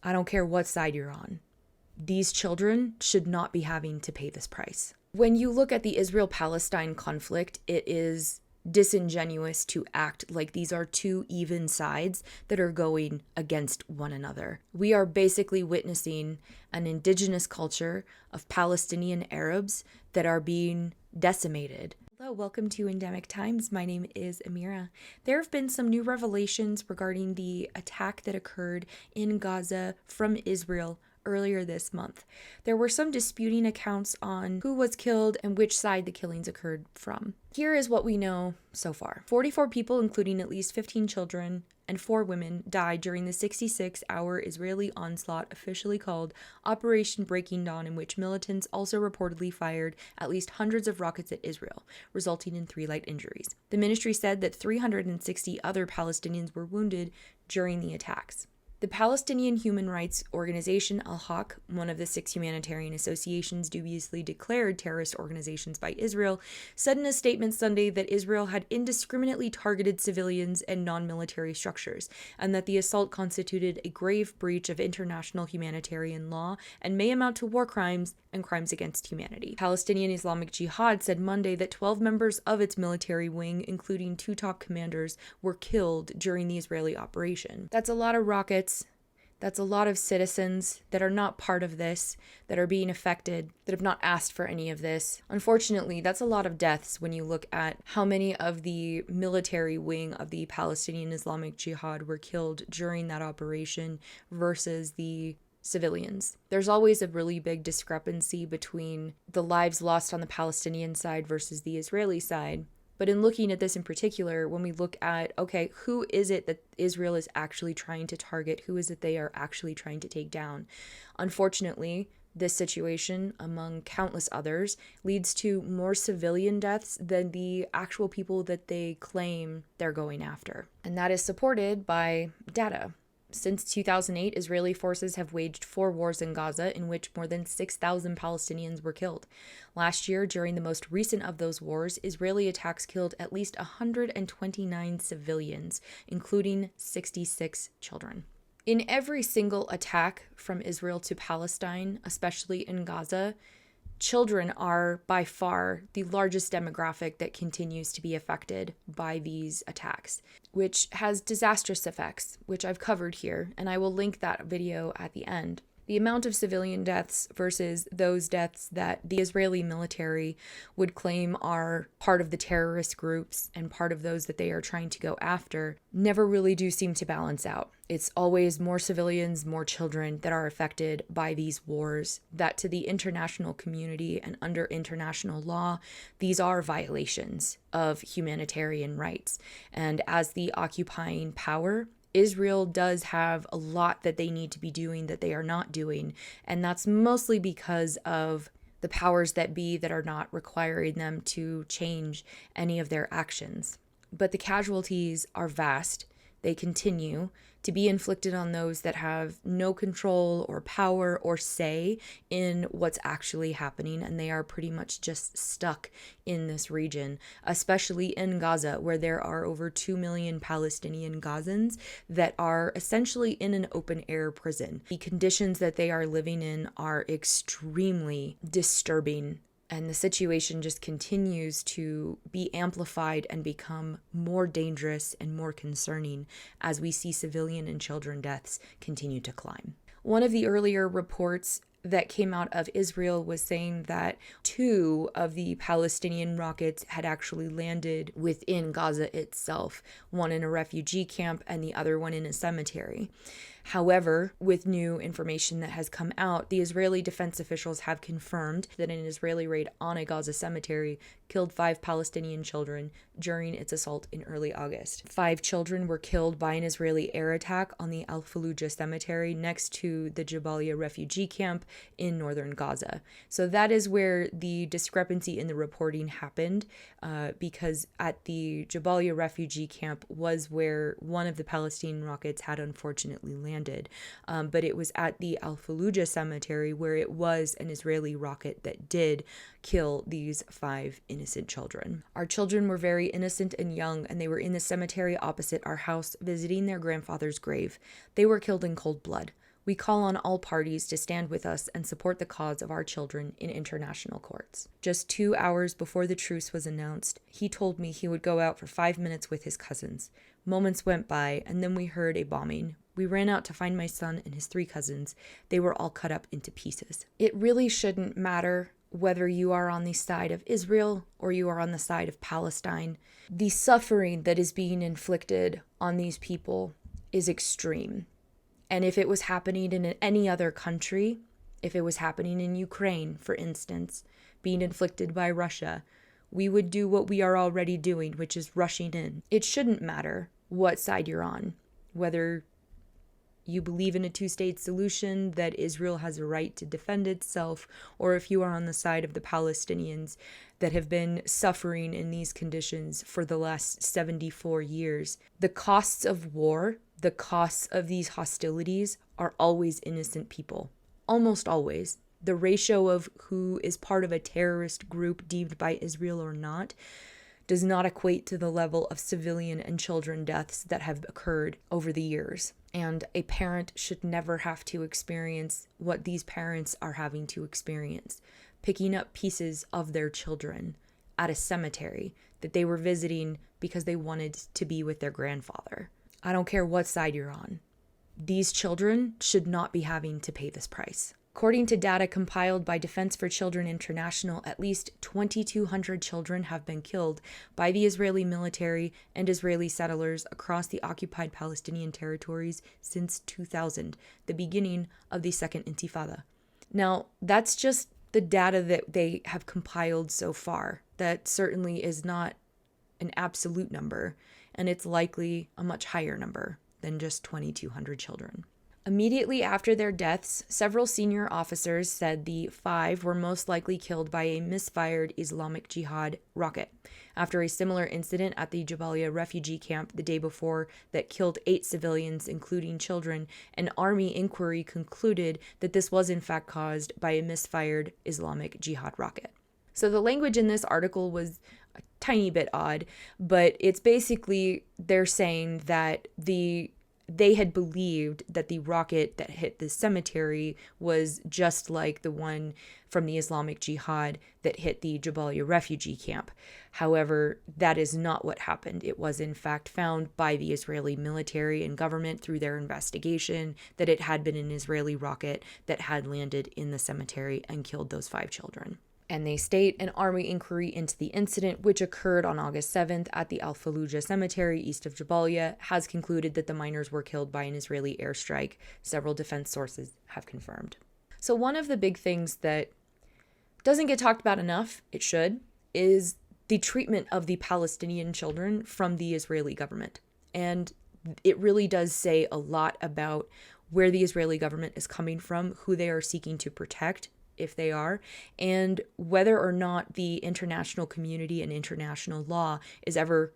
I don't care what side you're on. These children should not be having to pay this price. When you look at the Israel-Palestine conflict, it is disingenuous to act like these are two even sides that are going against one another. We are basically witnessing an indigenous culture of Palestinian Arabs that are being decimated. Hello, welcome to Endemic Times. My name is Amira. There have been some new revelations regarding the attack that occurred in Gaza from Israel earlier this month. There were some disputing accounts on who was killed and which side the killings occurred from. Here is what we know so far. 44 people, including at least 15 children and 4 women, died during the 66-hour Israeli onslaught officially called Operation Breaking Dawn, in which militants also reportedly fired at least hundreds of rockets at Israel, resulting in 3 light injuries. The ministry said that 360 other Palestinians were wounded during the attacks. The Palestinian human rights organization Al-Haq, one of the 6 humanitarian associations dubiously declared terrorist organizations by Israel, said in a statement Sunday that Israel had indiscriminately targeted civilians and non-military structures, and that the assault constituted a grave breach of international humanitarian law and may amount to war crimes and crimes against humanity. Palestinian Islamic Jihad said Monday that 12 members of its military wing, including 2 top commanders, were killed during the Israeli operation. That's a lot of rockets. That's a lot of citizens that are not part of this, that are being affected, that have not asked for any of this. Unfortunately, that's a lot of deaths when you look at how many of the military wing of the Palestinian Islamic Jihad were killed during that operation versus the civilians. There's always a really big discrepancy between the lives lost on the Palestinian side versus the Israeli side. But in looking at this in particular, when we look at, okay, who is it that Israel is actually trying to target? Who is it they are actually trying to take down? Unfortunately, this situation, among countless others, leads to more civilian deaths than the actual people that they claim they're going after. And that is supported by data. Since 2008, Israeli forces have waged 4 wars in Gaza in which more than 6,000 Palestinians were killed. Last year, during the most recent of those wars, Israeli attacks killed at least 129 civilians, including 66 children. In every single attack from Israel to Palestine, especially in Gaza, children are by far the largest demographic that continues to be affected by these attacks, which has disastrous effects, which I've covered here, and I will link that video at the end. The amount of civilian deaths versus those deaths that the Israeli military would claim are part of the terrorist groups and part of those that they are trying to go after never really do seem to balance out. It's always more civilians, more children that are affected by these wars, that to the international community and under international law, these are violations of humanitarian rights. And as the occupying power, Israel does have a lot that they need to be doing that they are not doing, and that's mostly because of the powers that be that are not requiring them to change any of their actions. But the casualties are vast. They continue to be inflicted on those that have no control or power or say in what's actually happening, and they are pretty much just stuck in this region, especially in Gaza, where there are over 2 million Palestinian Gazans that are essentially in an open-air prison. The conditions that they are living in are extremely disturbing, and the situation just continues to be amplified and become more dangerous and more concerning as we see civilian and children deaths continue to climb. One of the earlier reports that came out of Israel was saying that 2 of the Palestinian rockets had actually landed within Gaza itself, one in a refugee camp and the other one in a cemetery. However, with new information that has come out, the Israeli defense officials have confirmed that an Israeli raid on a Gaza cemetery killed 5 Palestinian children during its assault in early August. 5 children were killed by an Israeli air attack on the Al-Fallujah cemetery next to the Jabalia refugee camp in northern Gaza. So that is where the discrepancy in the reporting happened, because at the Jabalia refugee camp was where one of the Palestinian rockets had unfortunately landed. But it was at the Al-Fallujah cemetery where it was an Israeli rocket that did kill these 5 innocent children. Our children were very innocent and young, and they were in the cemetery opposite our house visiting their grandfather's grave. They were killed in cold blood. We call on all parties to stand with us and support the cause of our children in international courts. Just 2 hours before the truce was announced, he told me he would go out for 5 minutes with his cousins. Moments went by, and then we heard a bombing. We ran out to find my son and his 3 cousins. They were all cut up into pieces. It really shouldn't matter whether you are on the side of Israel or you are on the side of Palestine. The suffering that is being inflicted on these people is extreme. And if it was happening in any other country, if it was happening in Ukraine, for instance, being inflicted by Russia, we would do what we are already doing, which is rushing in. It shouldn't matter what side you're on, whether you believe in a two-state solution, that Israel has a right to defend itself, or if you are on the side of the Palestinians that have been suffering in these conditions for the last 74 years. The costs of war, the costs of these hostilities are always innocent people. Almost always. The ratio of who is part of a terrorist group deemed by Israel or not does not equate to the level of civilian and children deaths that have occurred over the years. And a parent should never have to experience what these parents are having to experience, picking up pieces of their children at a cemetery that they were visiting because they wanted to be with their grandfather. I don't care what side you're on. These children should not be having to pay this price. According to data compiled by Defense for Children International, at least 2,200 children have been killed by the Israeli military and Israeli settlers across the occupied Palestinian territories since 2000, the beginning of the Second Intifada. Now, that's just the data that they have compiled so far. That certainly is not an absolute number, and it's likely a much higher number than just 2,200 children. Immediately after their deaths, several senior officers said the 5 were most likely killed by a misfired Islamic Jihad rocket after a similar incident at the Jabalia refugee camp the day before that killed 8 civilians, including children. An army inquiry concluded that this was in fact caused by a misfired Islamic Jihad rocket. So the language in this article was a tiny bit odd, but it's basically they're saying that they had believed that the rocket that hit the cemetery was just like the one from the Islamic Jihad that hit the Jabalia refugee camp. However, that is not what happened. It was in fact found by the Israeli military and government through their investigation that it had been an Israeli rocket that had landed in the cemetery and killed those 5 children. And they state an army inquiry into the incident, which occurred on August 7th at the Al-Fallujah cemetery east of Jabalia, has concluded that the miners were killed by an Israeli airstrike. Several defense sources have confirmed. So one of the big things that doesn't get talked about enough, it should, is the treatment of the Palestinian children from the Israeli government. And it really does say a lot about where the Israeli government is coming from, who they are seeking to protect, if they are, and whether or not the international community and international law is ever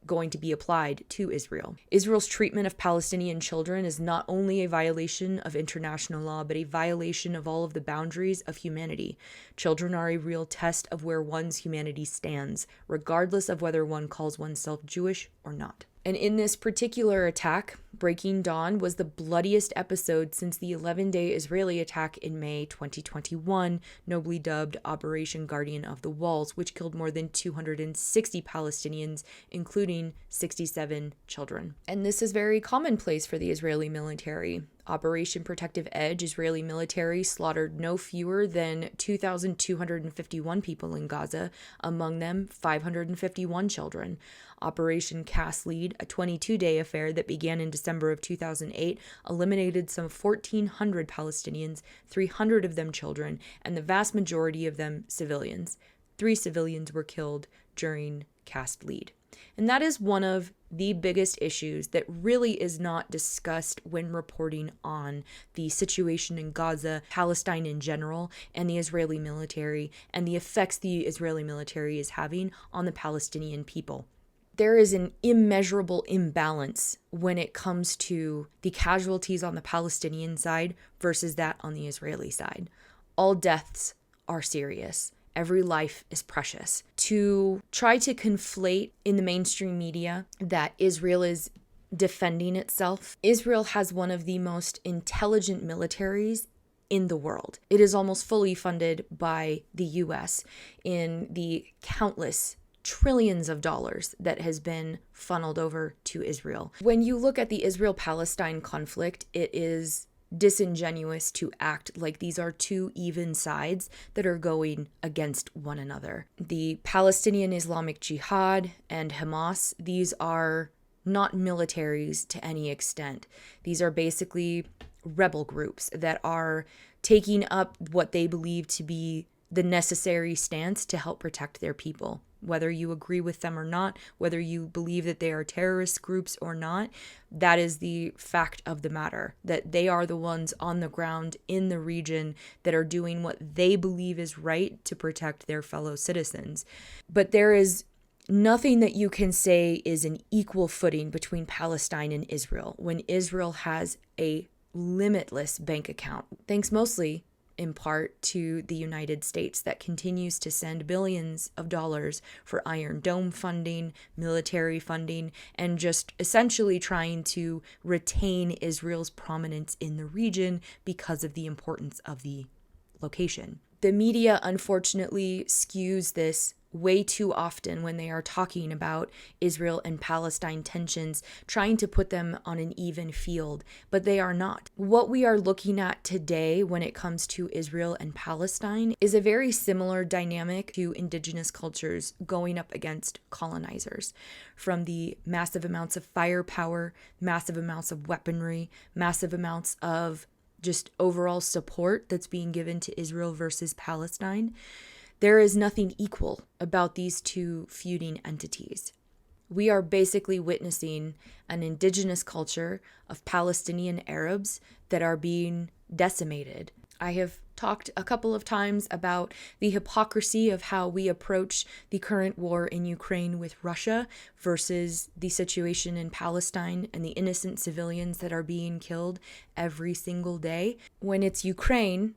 going to be applied to Israel. Israel's treatment of Palestinian children is not only a violation of international law, but a violation of all of the boundaries of humanity. Children are a real test of where one's humanity stands, regardless of whether one calls oneself Jewish or not. And in this particular attack, Breaking Dawn was the bloodiest episode since the 11-day Israeli attack in May 2021, nobly dubbed Operation Guardian of the Walls, which killed more than 260 Palestinians, including 67 children. And this is very commonplace for the Israeli military. Operation Protective Edge, Israeli military slaughtered no fewer than 2,251 people in Gaza, among them 551 children. Operation Cast Lead, a 22-day affair that began in December of 2008, eliminated some 1,400 Palestinians, 300 of them children, and the vast majority of them civilians. 3 civilians were killed during Cast Lead. And that is one of the biggest issues that really is not discussed when reporting on the situation in Gaza, Palestine in general, and the Israeli military, and the effects the Israeli military is having on the Palestinian people. There is an immeasurable imbalance when it comes to the casualties on the Palestinian side versus that on the Israeli side. All deaths are serious. Every life is precious. To try to conflate in the mainstream media that Israel is defending itself. Israel has one of the most intelligent militaries in the world. It is almost fully funded by the US in the countless trillions of dollars that has been funneled over to Israel. When you look at the Israel-Palestine conflict, it is disingenuous to act like these are two even sides that are going against one another. The Palestinian Islamic Jihad and Hamas, these are not militaries to any extent. These are basically rebel groups that are taking up what they believe to be the necessary stance to help protect their people. Whether you agree with them or not, whether you believe that they are terrorist groups or not, that is the fact of the matter, that they are the ones on the ground in the region that are doing what they believe is right to protect their fellow citizens. But there is nothing that you can say is an equal footing between Palestine and Israel when Israel has a limitless bank account, thanks mostly in part to the United States that continues to send billions of dollars for Iron Dome funding, military funding, and just essentially trying to retain Israel's prominence in the region because of the importance of the location. The media unfortunately skews this way too often when they are talking about Israel and Palestine tensions, trying to put them on an even field, but they are not. What we are looking at today when it comes to Israel and Palestine is a very similar dynamic to indigenous cultures going up against colonizers. From the massive amounts of firepower, massive amounts of weaponry, massive amounts of just overall support that's being given to Israel versus Palestine, there is nothing equal about these two feuding entities. We are basically witnessing an indigenous culture of Palestinian Arabs that are being decimated. I have talked a couple of times about the hypocrisy of how we approach the current war in Ukraine with Russia versus the situation in Palestine and the innocent civilians that are being killed every single day. When it's Ukraine,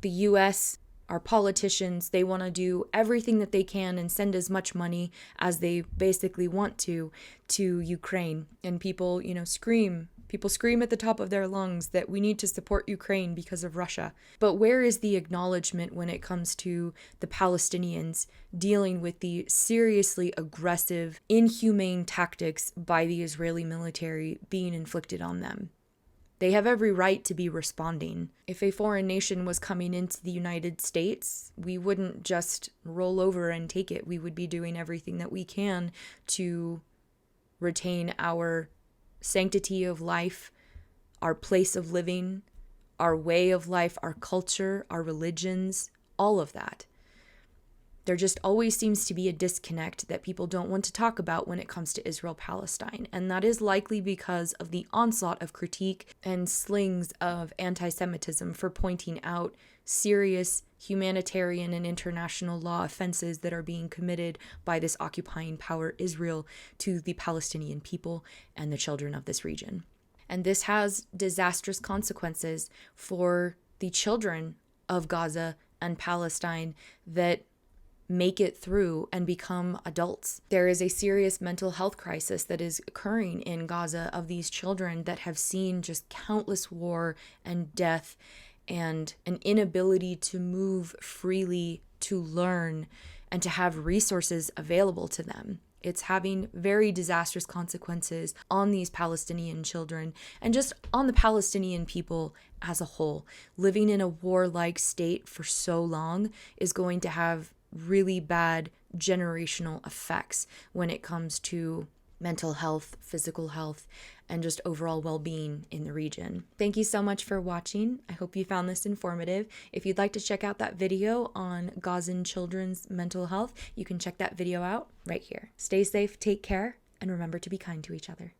the US, our politicians, they want to do everything that they can and send as much money as they basically want to Ukraine. And people, scream. People scream at the top of their lungs that we need to support Ukraine because of Russia. But where is the acknowledgement when it comes to the Palestinians dealing with the seriously aggressive, inhumane tactics by the Israeli military being inflicted on them? They have every right to be responding. If a foreign nation was coming into the United States, we wouldn't just roll over and take it. We would be doing everything that we can to retain our sanctity of life, our place of living, our way of life, our culture, our religions, all of that. There just always seems to be a disconnect that people don't want to talk about when it comes to Israel-Palestine. And that is likely because of the onslaught of critique and slings of anti-Semitism for pointing out serious humanitarian and international law offenses that are being committed by this occupying power, Israel, to the Palestinian people and the children of this region. And this has disastrous consequences for the children of Gaza and Palestine that make it through and become adults. There is a serious mental health crisis that is occurring in Gaza of these children that have seen just countless war and death and an inability to move freely, to learn, and to have resources available to them. It's having very disastrous consequences on these Palestinian children and just on the Palestinian people as a whole. Living in a warlike state for so long is going to have really bad generational effects when it comes to mental health, physical health, and just overall well-being in the region. Thank you so much for watching. I hope you found this informative. If you'd like to check out that video on Gazan children's mental health, you can check that video out right here. Stay safe, take care, and remember to be kind to each other.